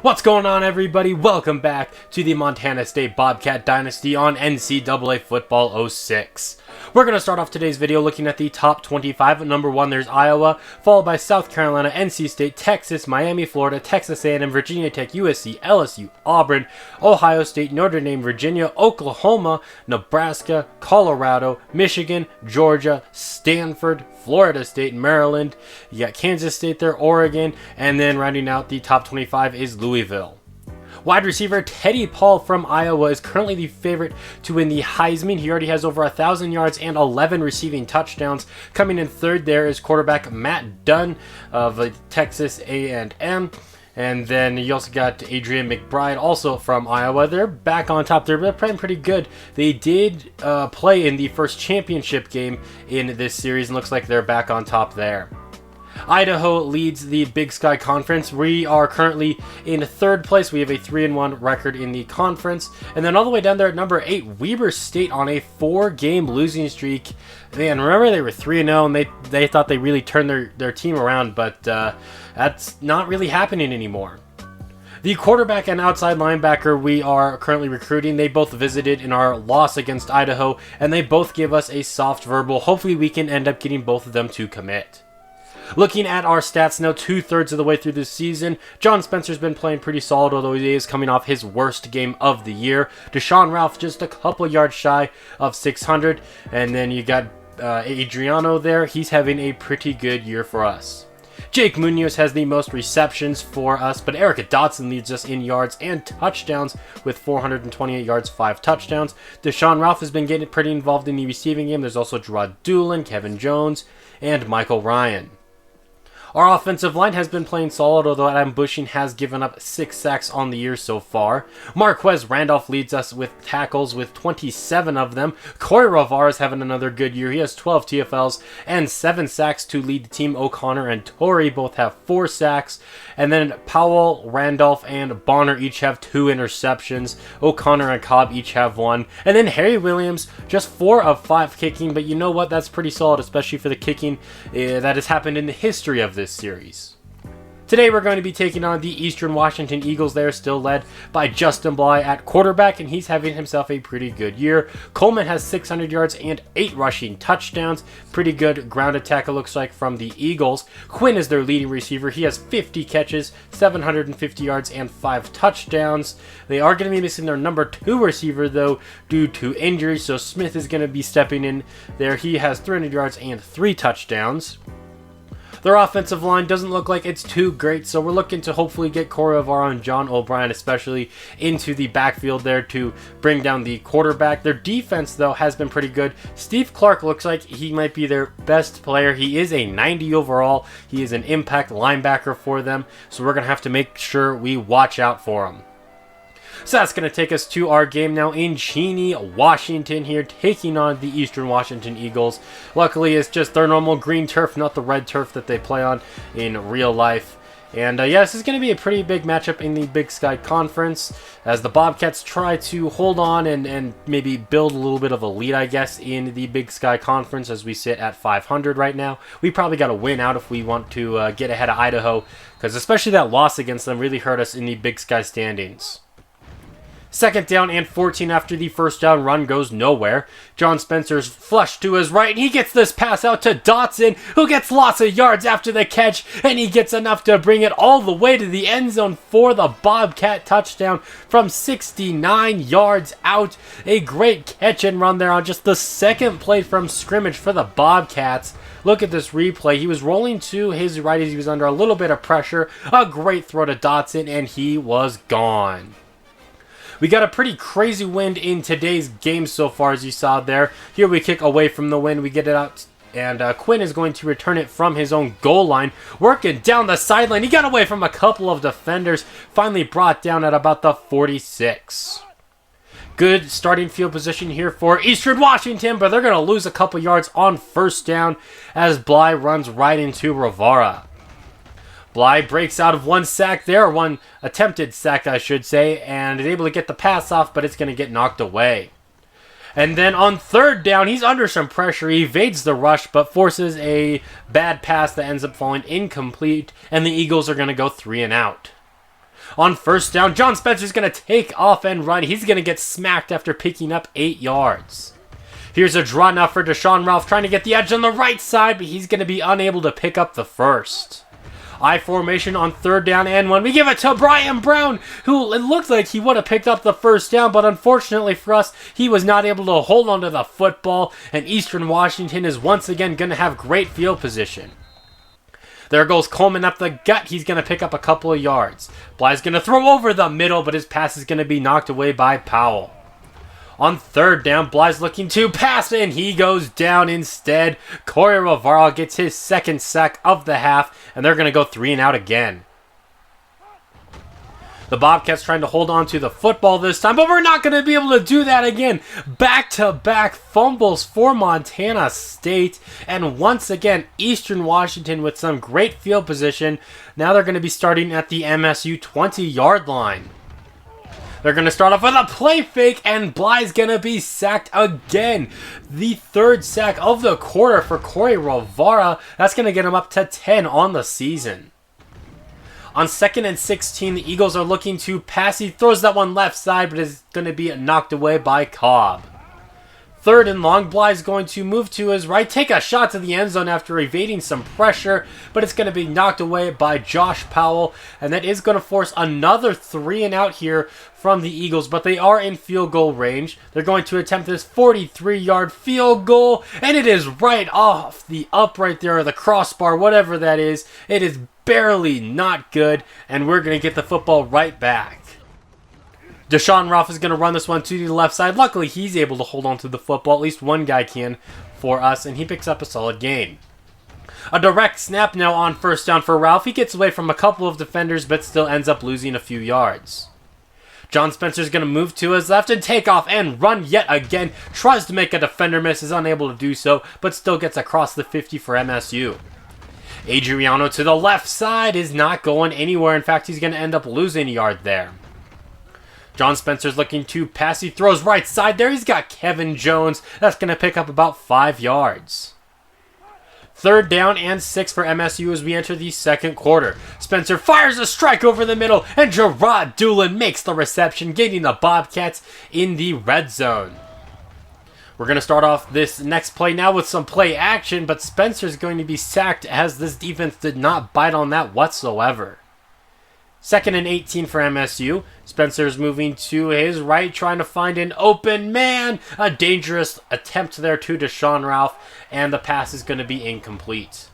What's going on, everybody? Welcome back to the Montana State Bobcat Dynasty on NCAA Football 06. We're going to start off today's video looking at the top 25. At number 1, there's Iowa, followed by South Carolina, NC State, Texas, Miami, Florida, Texas A&M, Virginia Tech, USC, LSU, Auburn, Ohio State, Notre Dame, Virginia, Oklahoma, Nebraska, Colorado, Michigan, Georgia, Stanford, Florida State, Maryland. You got Kansas State there, Oregon, and then rounding out the top 25 is Louisville. Wide receiver Teddy Paul from Iowa is currently the favorite to win the Heisman. He already has over 1,000 yards and 11 receiving touchdowns. Coming in third there is quarterback Matt Dunn of Texas A&M. And then you also got Adrian McBride, also from Iowa. They're back on top. They're playing pretty good. They did play in the first championship game in this series, and looks like they're back on top there. Idaho leads the Big Sky Conference. We are currently in third place. We have a 3-1 record in the conference. And then all the way down there at number 8, Weber State on a 4-game losing streak. Man, remember they were 3-0 and they thought they really turned their team around, but that's not really happening anymore. The quarterback and outside linebacker we are currently recruiting, they both visited in our loss against Idaho, and they both gave us a soft verbal. Hopefully we can end up getting both of them to commit. Looking at our stats now, 2/3 of the way through this season, John Spencer's been playing pretty solid, although he is coming off his worst game of the year. Deshaun Ralph just a couple yards shy of 600, and then you got Adriano there. He's having a pretty good year for us. Jake Munoz has the most receptions for us, but Erica Dotson leads us in yards and touchdowns with 428 yards, 5 touchdowns. Deshaun Ralph has been getting pretty involved in the receiving game. There's also Gerard Doolin, Kevin Jones, and Michael Ryan. Our offensive line has been playing solid, although Adam Bushing has given up 6 sacks on the year so far. Marquez Randolph leads us with tackles with 27 of them. Corey Rivera is having another good year. He has 12 TFLs and 7 sacks to lead the team. O'Connor and Torrey both have 4 sacks. And then Powell, Randolph, and Bonner each have 2 interceptions. O'Connor and Cobb each have 1. And then Harry Williams, just 4 of 5 kicking. But you know what? That's pretty solid, especially for the kicking that has happened in the history of this series. Today we're going to be taking on the Eastern Washington Eagles. They're still led by Justin Bly at quarterback, and he's having himself a pretty good year. Coleman has 600 yards and 8 rushing touchdowns. Pretty good ground attack, it looks like, from the Eagles. Quinn is their leading receiver. He has 50 catches, 750 yards, and 5 touchdowns. They are going to be missing their number 2 receiver, though, due to injury, so Smith is going to be stepping in there. He has 300 yards and 3 touchdowns. Their offensive line doesn't look like it's too great, so we're looking to hopefully get Corey Rivera and John O'Brien especially into the backfield there to bring down the quarterback. Their defense, though, has been pretty good. Steve Clark looks like he might be their best player. He is a 90 overall. He is an impact linebacker for them, so we're going to have to make sure we watch out for him. So that's going to take us to our game now in Cheney, Washington here, taking on the Eastern Washington Eagles. Luckily, it's just their normal green turf, not the red turf that they play on in real life. And yeah, this is going to be a pretty big matchup in the Big Sky Conference as the Bobcats try to hold on and maybe build a little bit of a lead, I guess, in the Big Sky Conference as we sit at 500 right now. We probably got to win out if we want to get ahead of Idaho, because especially that loss against them really hurt us in the Big Sky standings. 2nd down and 14 after the first down run goes nowhere. John Spencer's flushed to his right, and he gets this pass out to Dotson, who gets lots of yards after the catch, and he gets enough to bring it all the way to the end zone for the Bobcat touchdown from 69 yards out. A great catch and run there on just the second play from scrimmage for the Bobcats. Look at this replay. He was rolling to his right as he was under a little bit of pressure. A great throw to Dotson, and he was gone. We got a pretty crazy wind in today's game so far, as you saw there. Here we kick away from the wind. We get it out, and Quinn is going to return it from his own goal line. Working down the sideline. He got away from a couple of defenders. Finally brought down at about the 46. Good starting field position here for Eastern Washington, but they're going to lose a couple yards on first down as Bly runs right into Rivera. Bly breaks out of 1 sack there, 1 attempted sack, I should say, and is able to get the pass off, but it's going to get knocked away. And then on 3rd down, he's under some pressure. He evades the rush, but forces a bad pass that ends up falling incomplete, and the Eagles are going to go 3 and out. On first down, John Spencer's going to take off and run. He's going to get smacked after picking up 8 yards. Here's a draw now for Deshaun Ralph trying to get the edge on the right side, but he's going to be unable to pick up the first. I formation on third down and 1. We give it to Brian Brown, who it looked like he would have picked up the first down, but unfortunately for us, he was not able to hold onto the football, and Eastern Washington is once again going to have great field position. There goes Coleman up the gut. He's going to pick up a couple of yards. Bly's going to throw over the middle, but his pass is going to be knocked away by Powell. On third down, Bly's looking to pass, and he goes down instead. Corey Rivera gets his second sack of the half, and they're going to go 3 and out again. The Bobcats trying to hold on to the football this time, but we're not going to be able to do that again. Back-to-back fumbles for Montana State, and once again, Eastern Washington with some great field position. Now they're going to be starting at the MSU 20-yard line. They're going to start off with a play fake, and Bly's going to be sacked again. The third sack of the quarter for Corey Rivera. That's going to get him up to 10 on the season. On 2nd and 16, the Eagles are looking to pass. He throws that one left side, but is going to be knocked away by Cobb. 3rd and long, Bly's going to move to his right, take a shot to the end zone after evading some pressure, but it's going to be knocked away by Josh Powell, and that is going to force another 3 and out here from the Eagles, but they are in field goal range. They're going to attempt this 43-yard field goal, and it is right off the upright there, or the crossbar, whatever that is. It is barely not good, and we're going to get the football right back. Deshaun Ralph is going to run this one to the left side. Luckily, he's able to hold on to the football. At least one guy can for us, and he picks up a solid gain. A direct snap now on first down for Ralph. He gets away from a couple of defenders, but still ends up losing a few yards. John Spencer's going to move to his left and take off and run yet again. Tries to make a defender miss, is unable to do so, but still gets across the 50 for MSU. Adriano to the left side is not going anywhere. In fact, he's going to end up losing a yard there. John Spencer's looking to pass. He throws right side there. He's got Kevin Jones. That's going to pick up about 5 yards. 3rd down and 6 for MSU as we enter the second quarter. Spencer fires a strike over the middle, and Gerard Doolin makes the reception, getting the Bobcats in the red zone. We're going to start off this next play now with some play action, but Spencer's going to be sacked as this defense did not bite on that whatsoever. 2nd and 18 for MSU. Spencer's moving to his right, trying to find an open man. A dangerous attempt there to Deshaun Ralph, and the pass is going to be incomplete.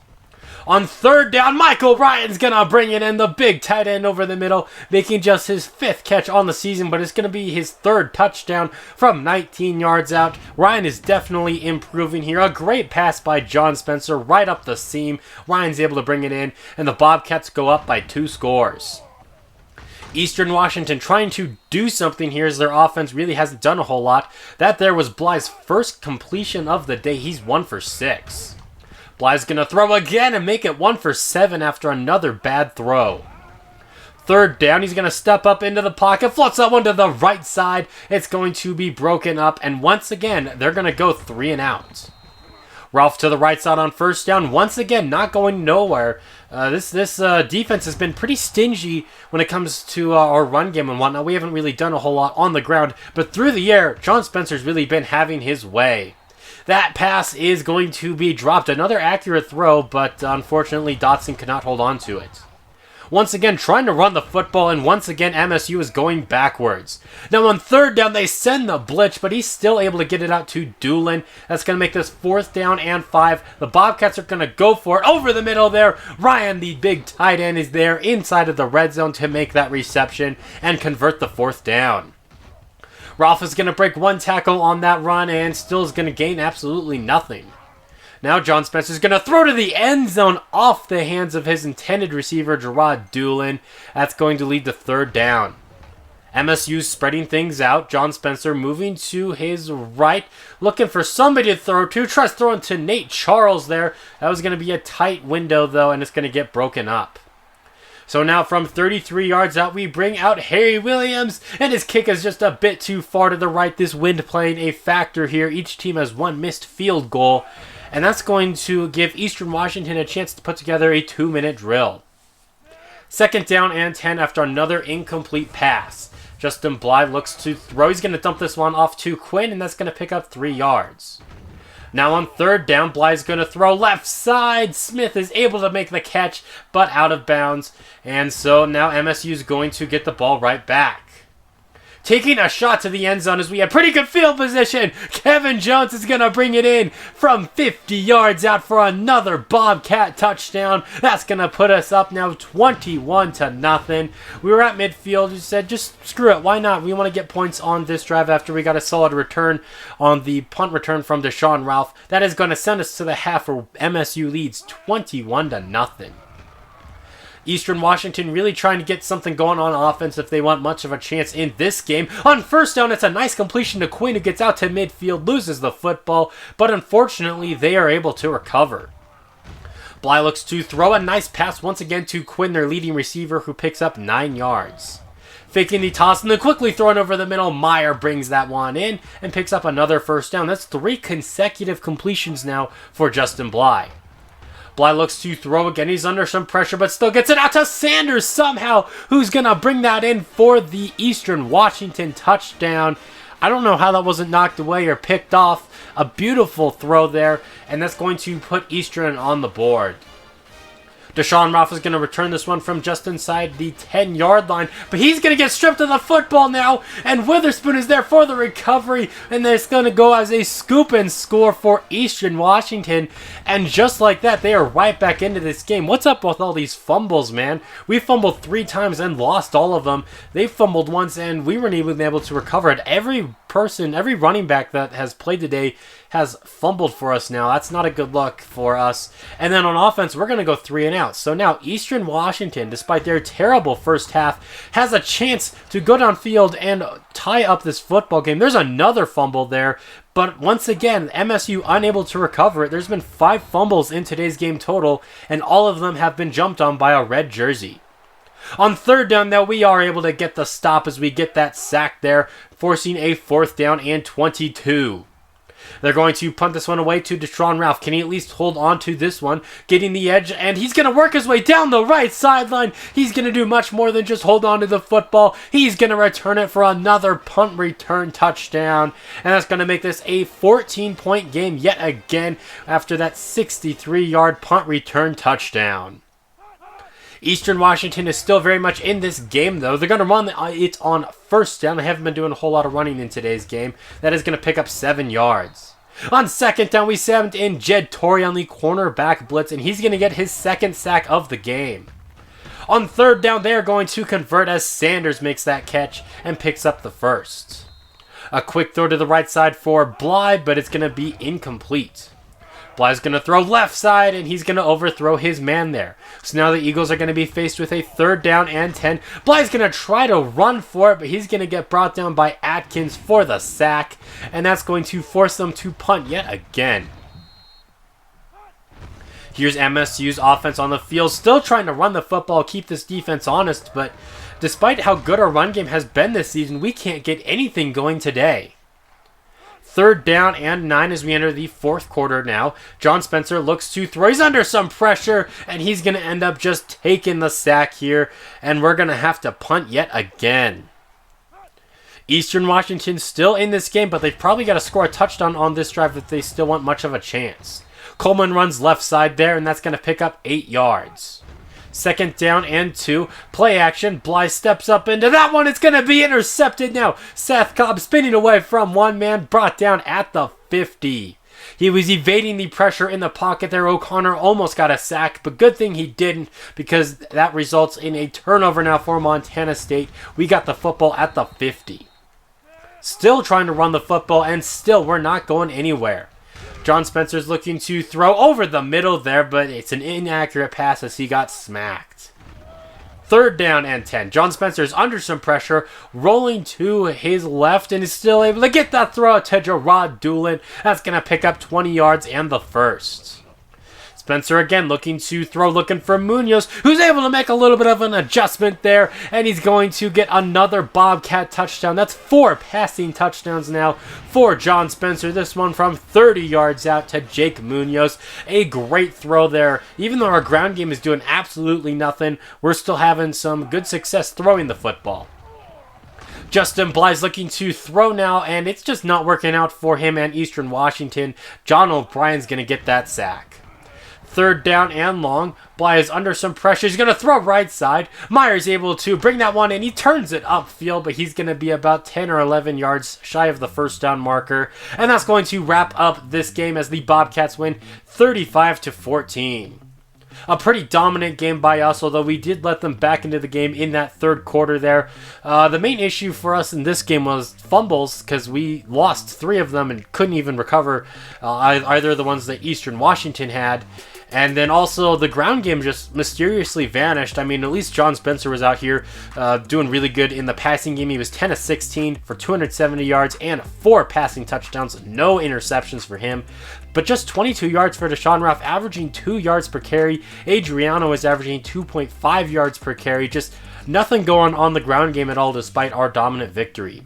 On 3rd down, Michael Ryan's going to bring it in, the big tight end over the middle, making just his 5th catch on the season, but it's going to be his 3rd touchdown from 19 yards out. Ryan is definitely improving here. A great pass by John Spencer right up the seam. Ryan's able to bring it in, and the Bobcats go up by 2 scores. Eastern Washington trying to do something here as their offense really hasn't done a whole lot. That there was Bly's first completion of the day. He's 1 for 6. Bly's going to throw again and make it 1 for 7 after another bad throw. 3rd down, he's going to step up into the pocket, floats that one to the right side. It's going to be broken up, and once again, they're going to go 3 and out. Ralph to the right side on 1st down, once again not going nowhere. This defense has been pretty stingy when it comes to our run game and whatnot. We haven't really done a whole lot on the ground, but through the air, John Spencer's really been having his way. That pass is going to be dropped. Another accurate throw, but unfortunately Dotson could not hold on to it. Once again, trying to run the football, and once again, MSU is going backwards. Now on 3rd down, they send the blitz, but he's still able to get it out to Doolin. That's going to make this 4th down and 5. The Bobcats are going to go for it over the middle there. Ryan, the big tight end, is there inside of the red zone to make that reception and convert the 4th down. Ralph is going to break 1 tackle on that run and still is going to gain absolutely nothing. Now John Spencer's going to throw to the end zone off the hands of his intended receiver, Gerard Doolin. That's going to lead to 3rd down. MSU's spreading things out. John Spencer moving to his right, looking for somebody to throw to. Tries throwing to Nate Charles there. That was going to be a tight window, though, and it's going to get broken up. So now from 33 yards out, we bring out Harry Williams, and his kick is just a bit too far to the right. This wind playing a factor here. Each team has 1 missed field goal, and that's going to give Eastern Washington a chance to put together a 2-minute drill. Second down and 10 after another incomplete pass. Justin Bly looks to throw. He's going to dump this one off to Quinn, and that's going to pick up 3 yards. Now on third down, Bly's going to throw left side. Smith is able to make the catch, but out of bounds. And so now MSU is going to get the ball right back. Taking a shot to the end zone as we have pretty good field position. Kevin Jones is going to bring it in from 50 yards out for another Bobcat touchdown. That's going to put us up now 21-0. We were at midfield. We said, just screw it. Why not? We want to get points on this drive after we got a solid return on the punt return from Deshaun Ralph. That is going to send us to the half where MSU leads 21-0. Eastern Washington really trying to get something going on offense if they want much of a chance in this game. On first down, it's a nice completion to Quinn, who gets out to midfield, loses the football, but unfortunately they are able to recover. Bly looks to throw a nice pass once again to Quinn, their leading receiver, who picks up 9 yards. Faking the toss and then quickly throwing over the middle, Meyer brings that one in and picks up another first down. That's 3 consecutive completions now for Justin Bly. Bly looks to throw again. He's under some pressure, but still gets it out to Sanders somehow, who's going to bring that in for the Eastern Washington touchdown. I don't know how that wasn't knocked away or picked off. A beautiful throw there, and that's going to put Eastern on the board. Deshaun Ralph is going to return this one from just inside the 10-yard line, but he's going to get stripped of the football now, and Witherspoon is there for the recovery, and it's going to go as a scoop and score for Eastern Washington, and just like that, they are right back into this game. What's up with all these fumbles, man? We fumbled 3 times and lost all of them. They fumbled once, and we weren't even able to recover it. Every running back that has played today has fumbled for us now. That's not a good look for us. And then on offense, we're going to go 3 and out. So now Eastern Washington, despite their terrible first half, has a chance to go downfield and tie up this football game. There's another fumble there, but once again, MSU unable to recover it. There's been 5 fumbles in today's game total, and all of them have been jumped on by a red jersey. On third down, though, we are able to get the stop as we get that sack there, forcing a 4th down and 22. They're going to punt this one away to Deshaun Ralph. Can he at least hold on to this one? Getting the edge, and he's going to work his way down the right sideline. He's going to do much more than just hold on to the football. He's going to return it for another punt return touchdown. And that's going to make this a 14-point game yet again after that 63-yard punt return touchdown. Eastern Washington is still very much in this game, though. They're going to run it on first down. They haven't been doing a whole lot of running in today's game. That is going to pick up 7 yards. On second down, we sent in Jed Torrey on the cornerback blitz, and he's going to get his 2nd sack of the game. On third down, they are going to convert as Sanders makes that catch and picks up the 1st. A quick throw to the right side for Bly, but it's going to be incomplete. Bly's going to throw left side, and he's going to overthrow his man there. So now the Eagles are going to be faced with a 3rd down and 10. Bly's going to try to run for it, but he's going to get brought down by Atkins for the sack, and that's going to force them to punt yet again. Here's MSU's offense on the field, still trying to run the football, keep this defense honest, but despite how good our run game has been this season, we can't get anything going today. 3rd down and 9 as we enter the 4th quarter now. John Spencer looks to throw. He's under some pressure, and he's going to end up just taking the sack here, and we're going to have to punt yet again. Eastern Washington still in this game, but they've probably got to score a touchdown on this drive if they still want much of a chance. Coleman runs left side there, and that's going to pick up 8 yards. 2nd down and 2. Play action. Bly steps up into that one. It's going to be intercepted now. Seth Cobb spinning away from one man, brought down at the 50. He was evading the pressure in the pocket there. O'Connor almost got a sack, but good thing he didn't, because that results in a turnover now for Montana State. We got the football at the 50. Still trying to run the football, and still we're not going anywhere. John Spencer's looking to throw over the middle there, but it's an inaccurate pass as he got smacked. 3rd down and 10. John Spencer's under some pressure, rolling to his left, and is still able to get that throw to Gerard Doolin. That's going to pick up 20 yards and the 1st. Spencer again looking to throw, looking for Munoz, who's able to make a little bit of an adjustment there, and he's going to get another Bobcat touchdown. That's 4 passing touchdowns now for John Spencer. This one from 30 yards out to Jake Munoz. A great throw there. Even though our ground game is doing absolutely nothing, we're still having some good success throwing the football. Justin Bly's looking to throw now, and it's just not working out for him and Eastern Washington. John O'Brien's going to get that sack. 3rd down and long. Bly is under some pressure. He's going to throw right side. Meyer's able to bring that one in. He turns it upfield, but he's going to be about 10 or 11 yards shy of the first down marker. And that's going to wrap up this game as the Bobcats win 35-14. A pretty dominant game by us, although we did let them back into the game in that 3rd quarter there. The main issue for us in this game was fumbles, because we lost 3 of them and couldn't even recover either of the ones that Eastern Washington had. And then also the ground game just mysteriously vanished. I mean, at least John Spencer was out here doing really good in the passing game. He was 10 of 16 for 270 yards and 4 passing touchdowns. No interceptions for him. But just 22 yards for Deshaun Ralph, averaging 2 yards per carry. Adriano is averaging 2.5 yards per carry. Just nothing going on the ground game at all despite our dominant victory.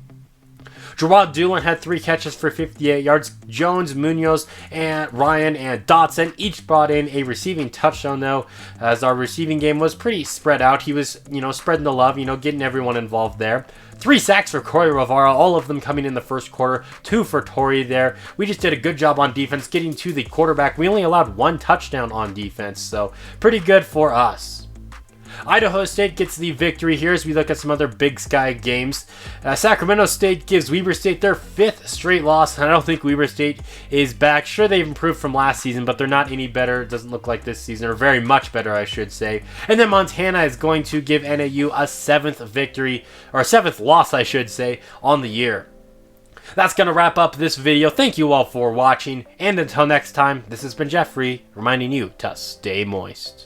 Gerard Doolin had 3 catches for 58 yards. Jones, Munoz, and Ryan and Dotson each brought in a receiving touchdown, though, as our receiving game was pretty spread out. He was, spreading the love, getting everyone involved there. 3 sacks for Corey Rivera, all of them coming in the first quarter. 2 for Torrey there. We just did a good job on defense getting to the quarterback. We only allowed 1 touchdown on defense, so pretty good for us. Idaho State gets the victory here as we look at some other Big Sky games. Sacramento State gives Weber State their 5th straight loss, and I don't think Weber State is back. Sure, they've improved from last season, but they're not any better. It doesn't look like this season, or very much better, I should say. And then Montana is going to give NAU a 7th victory, or a 7th loss, I should say, on the year. That's going to wrap up this video. Thank you all for watching, and until next time, this has been Jeffrey, reminding you to stay moist.